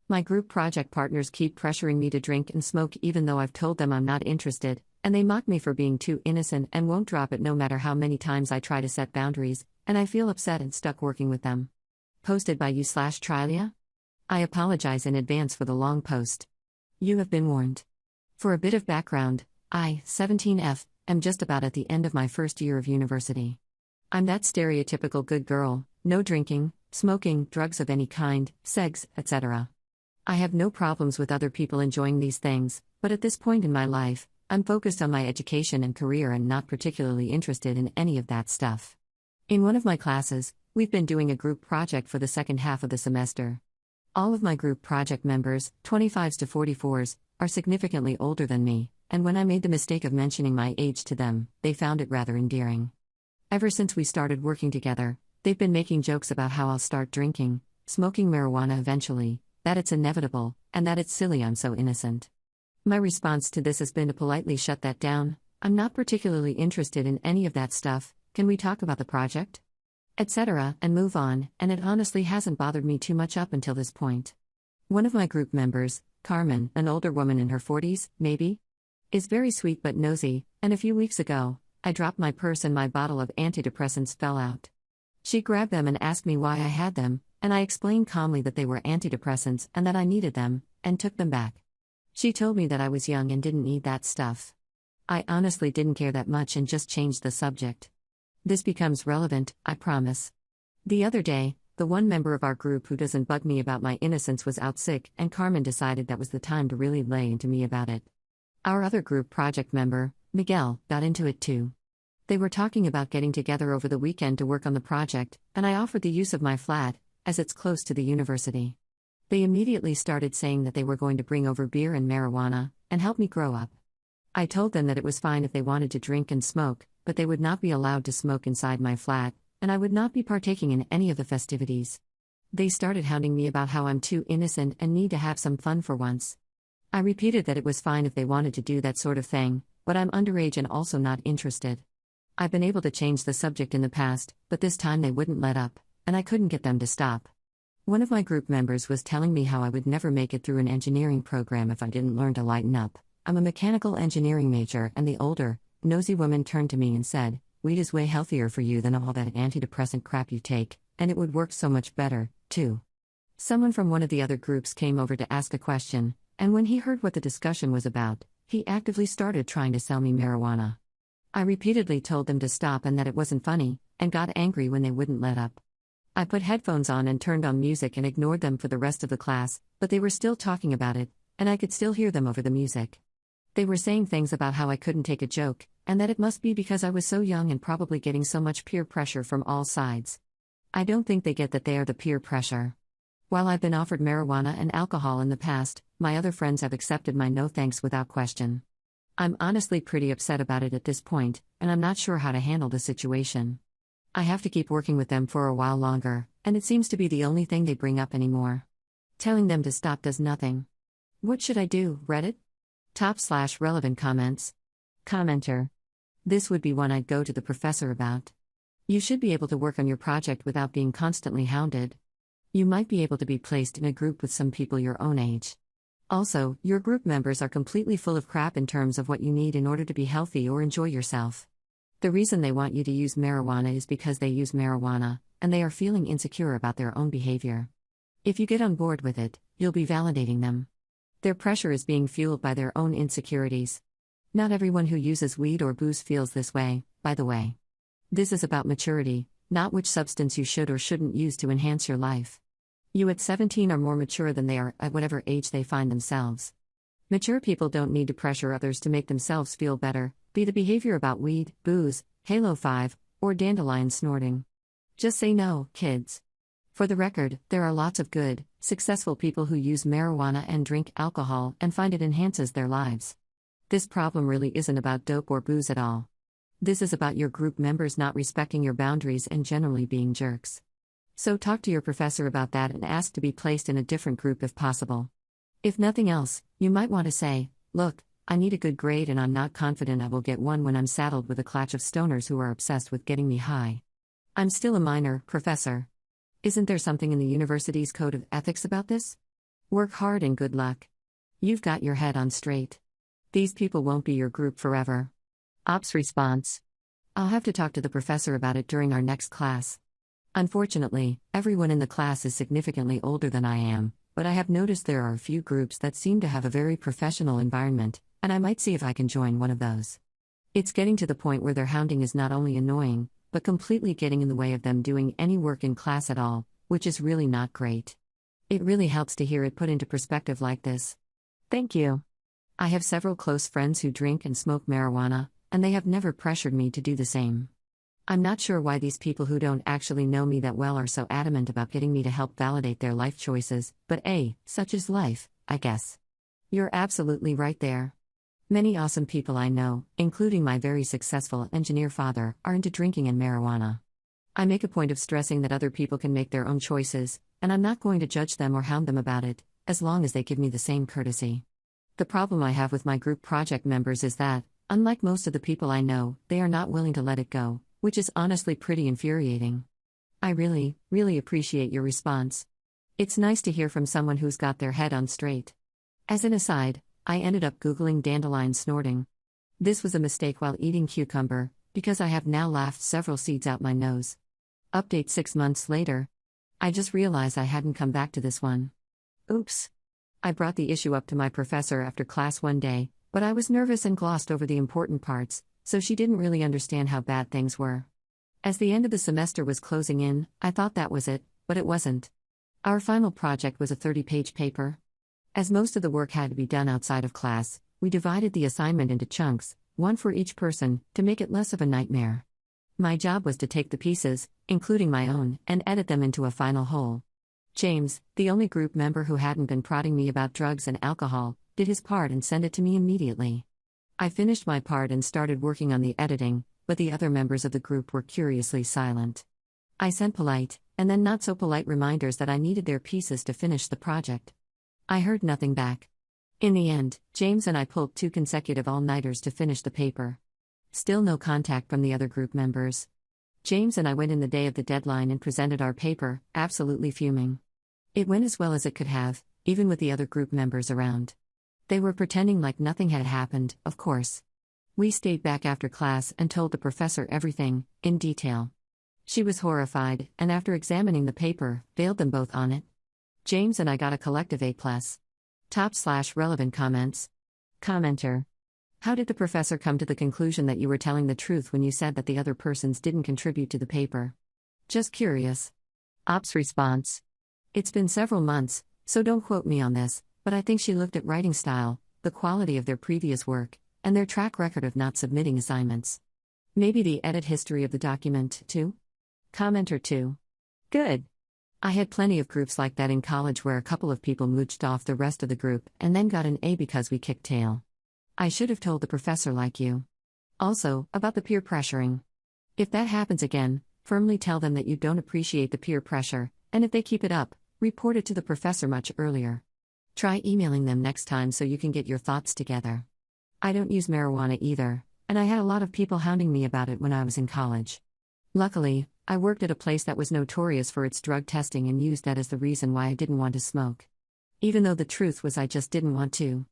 My group project partners keep pressuring me to drink and smoke even though I've told them I'm not interested, and they mock me for being too innocent and won't drop it no matter how many times I try to set boundaries, and I feel upset and stuck working with them. Posted by you/Trilia? I apologize in advance for the long post. You have been warned. For a bit of background, I, 17F, am just about at the end of my first year of university. I'm that stereotypical good girl, no drinking, smoking, drugs of any kind, sex, etc. I have no problems with other people enjoying these things, but at this point in my life, I'm focused on my education and career and not particularly interested in any of that stuff. In one of my classes, we've been doing a group project for the second half of the semester. All of my group project members, 25s to 44s, are significantly older than me, and when I made the mistake of mentioning my age to them, they found it rather endearing. Ever since we started working together, they've been making jokes about how I'll start drinking, smoking marijuana eventually, that it's inevitable, and that it's silly I'm so innocent. My response to this has been to politely shut that down. I'm not particularly interested in any of that stuff, can we talk about the project? Etc., and move on, and it honestly hasn't bothered me too much up until this point. One of my group members, Carmen, an older woman in her 40s, maybe, is very sweet but nosy, and a few weeks ago, I dropped my purse and my bottle of antidepressants fell out. She grabbed them and asked me why I had them, and I explained calmly that they were antidepressants and that I needed them, and took them back. She told me that I was young and didn't need that stuff. I honestly didn't care that much and just changed the subject. This becomes relevant, I promise. The other day, the one member of our group who doesn't bug me about my innocence was out sick, and Carmen decided that was the time to really lay into me about it. Our other group project member, Miguel, got into it too. They were talking about getting together over the weekend to work on the project, and I offered the use of my flat, as it's close to the university. They immediately started saying that they were going to bring over beer and marijuana, and help me grow up. I told them that it was fine if they wanted to drink and smoke, but they would not be allowed to smoke inside my flat, and I would not be partaking in any of the festivities. They started hounding me about how I'm too innocent and need to have some fun for once. I repeated that it was fine if they wanted to do that sort of thing, but I'm underage and also not interested. I've been able to change the subject in the past, but this time they wouldn't let up, and I couldn't get them to stop. One of my group members was telling me how I would never make it through an engineering program if I didn't learn to lighten up. I'm a mechanical engineering major, and the older, nosy woman turned to me and said, "Weed is way healthier for you than all that antidepressant crap you take, and it would work so much better, too." Someone from one of the other groups came over to ask a question, and when he heard what the discussion was about, he actively started trying to sell me marijuana. I repeatedly told them to stop and that it wasn't funny, and got angry when they wouldn't let up. I put headphones on and turned on music and ignored them for the rest of the class, but they were still talking about it, and I could still hear them over the music. They were saying things about how I couldn't take a joke, and that it must be because I was so young and probably getting so much peer pressure from all sides. I don't think they get that they are the peer pressure. While I've been offered marijuana and alcohol in the past, my other friends have accepted my no thanks without question. I'm honestly pretty upset about it at this point, and I'm not sure how to handle the situation. I have to keep working with them for a while longer, and it seems to be the only thing they bring up anymore. Telling them to stop does nothing. What should I do, Reddit? /relevant comments. Commenter. This would be one I'd go to the professor about. You should be able to work on your project without being constantly hounded. You might be able to be placed in a group with some people your own age. Also, your group members are completely full of crap in terms of what you need in order to be healthy or enjoy yourself. The reason they want you to use marijuana is because they use marijuana, and they are feeling insecure about their own behavior. If you get on board with it, you'll be validating them. Their pressure is being fueled by their own insecurities. Not everyone who uses weed or booze feels this way, by the way. This is about maturity, not which substance you should or shouldn't use to enhance your life. You at 17 are more mature than they are at whatever age they find themselves. Mature people don't need to pressure others to make themselves feel better, be the behavior about weed, booze, Halo 5, or dandelion snorting. Just say no, kids. For the record, there are lots of good, successful people who use marijuana and drink alcohol and find it enhances their lives. This problem really isn't about dope or booze at all. This is about your group members not respecting your boundaries and generally being jerks. So talk to your professor about that and ask to be placed in a different group if possible. If nothing else, you might want to say, "Look, I need a good grade and I'm not confident I will get one when I'm saddled with a clutch of stoners who are obsessed with getting me high. I'm still a minor, professor. Isn't there something in the university's code of ethics about this? Work hard and good luck. You've got your head on straight. These people won't be your group forever. Ops response. I'll have to talk to the professor about it during our next class. Unfortunately, everyone in the class is significantly older than I am, but I have noticed there are a few groups that seem to have a very professional environment, and I might see if I can join one of those. It's getting to the point where their hounding is not only annoying, but completely getting in the way of them doing any work in class at all, which is really not great. It really helps to hear it put into perspective like this. Thank you. I have several close friends who drink and smoke marijuana, and they have never pressured me to do the same. I'm not sure why these people who don't actually know me that well are so adamant about getting me to help validate their life choices, but such is life, I guess. You're absolutely right there. Many awesome people I know, including my very successful engineer father, are into drinking and marijuana. I make a point of stressing that other people can make their own choices, and I'm not going to judge them or hound them about it, as long as they give me the same courtesy. The problem I have with my group project members is that, unlike most of the people I know, they are not willing to let it go, which is honestly pretty infuriating. I really, really appreciate your response. It's nice to hear from someone who's got their head on straight. As an aside, I ended up Googling dandelion snorting. This was a mistake while eating cucumber, because I have now laughed several seeds out my nose. Update 6 months later. I just realized I hadn't come back to this one. Oops. I brought the issue up to my professor after class one day, but I was nervous and glossed over the important parts, so she didn't really understand how bad things were. As the end of the semester was closing in, I thought that was it, but it wasn't. Our final project was a 30-page paper. As most of the work had to be done outside of class, we divided the assignment into chunks, one for each person, to make it less of a nightmare. My job was to take the pieces, including my own, and edit them into a final whole. James, the only group member who hadn't been prodding me about drugs and alcohol, did his part and sent it to me immediately. I finished my part and started working on the editing, but the other members of the group were curiously silent. I sent polite, and then not so polite reminders that I needed their pieces to finish the project. I heard nothing back. In the end, James and I pulled 2 consecutive all-nighters to finish the paper. Still no contact from the other group members. James and I went in the day of the deadline and presented our paper, absolutely fuming. It went as well as it could have, even with the other group members around. They were pretending like nothing had happened, of course. We stayed back after class and told the professor everything, in detail. She was horrified, and after examining the paper, bailed them both on it. James and I got a collective A+. Top/relevant comments. Commenter. How did the professor come to the conclusion that you were telling the truth when you said that the other persons didn't contribute to the paper? Just curious. Ops response. It's been several months, so don't quote me on this, but I think she looked at writing style, the quality of their previous work, and their track record of not submitting assignments. Maybe the edit history of the document, too? Commenter 2. Good. I had plenty of groups like that in college where a couple of people mooched off the rest of the group and then got an A because we kicked tail. I should have told the professor like you. Also, about the peer pressuring. If that happens again, firmly tell them that you don't appreciate the peer pressure, and if they keep it up, report it to the professor much earlier. Try emailing them next time so you can get your thoughts together. I don't use marijuana either, and I had a lot of people hounding me about it when I was in college. Luckily, I worked at a place that was notorious for its drug testing and used that as the reason why I didn't want to smoke. Even though the truth was I just didn't want to.